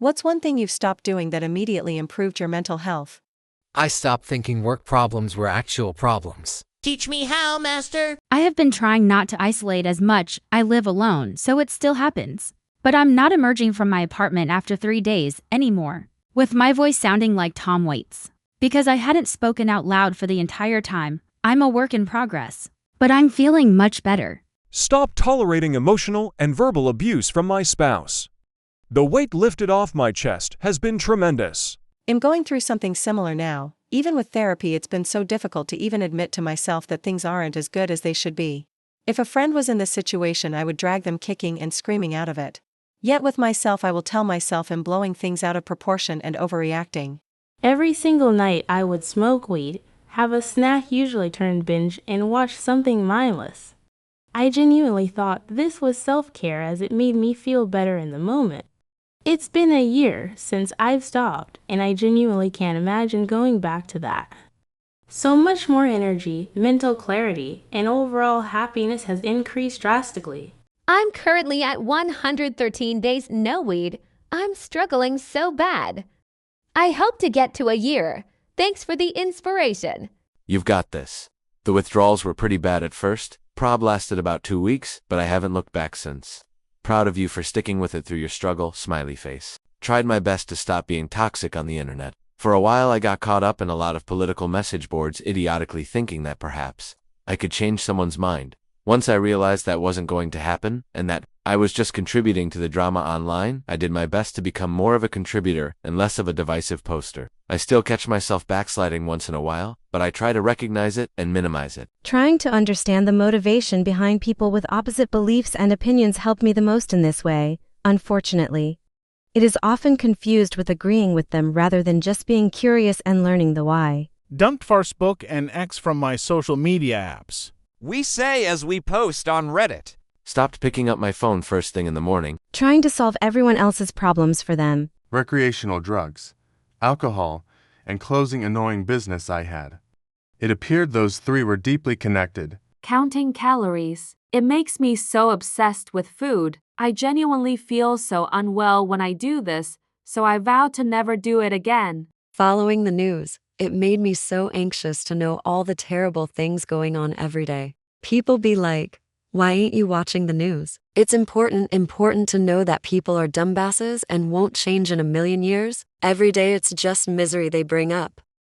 What's one thing you've stopped doing that immediately improved your mental health? I stopped thinking work problems were actual problems. Teach me how, master. I have been trying not to isolate as much. I live alone, so it still happens. But I'm not emerging from my apartment after 3 days anymore, with my voice sounding like Tom Waits. Because I hadn't spoken out loud for the entire time. I'm a work in progress. But I'm feeling much better. Stop tolerating emotional and verbal abuse from my spouse. The weight lifted off my chest has been tremendous. I'm going through something similar now. Even with therapy, it's been so difficult to even admit to myself that things aren't as good as they should be. If a friend was in this situation, I would drag them kicking and screaming out of it. Yet with myself, I will tell myself I'm blowing things out of proportion and overreacting. Every single night I would smoke weed, have a snack usually turned binge, and watch something mindless. I genuinely thought this was self-care as it made me feel better in the moment. It's been a year since I've stopped, and I genuinely can't imagine going back to that. So much more energy, mental clarity, and overall happiness has increased drastically. I'm currently at 113 days no weed. I'm struggling so bad. I hope to get to a year. Thanks for the inspiration. You've got this. The withdrawals were pretty bad at first. Prob lasted about 2 weeks, but I haven't looked back since. Proud of you for sticking with it through your struggle, smiley face. Tried my best to stop being toxic on the internet. For a while I got caught up in a lot of political message boards, idiotically thinking that perhaps I could change someone's mind. Once I realized that wasn't going to happen, and that I was just contributing to the drama online, I did my best to become more of a contributor and less of a divisive poster. I still catch myself backsliding once in a while, but I try to recognize it and minimize it. Trying to understand the motivation behind people with opposite beliefs and opinions helped me the most in this way, unfortunately. It is often confused with agreeing with them rather than just being curious and learning the why. Dumped Facebook and X from my social media apps. We say as we post on Reddit. Stopped picking up my phone first thing in the morning. Trying to solve everyone else's problems for them. Recreational drugs, alcohol, and closing annoying business I had. It appeared those three were deeply connected. Counting calories. It makes me so obsessed with food. I genuinely feel so unwell when I do this, so I vow to never do it again. Following the news. It made me so anxious to know all the terrible things going on every day. People be like, why ain't you watching the news? It's important to know that people are dumbasses and won't change in a million years. Every day it's just misery they bring up.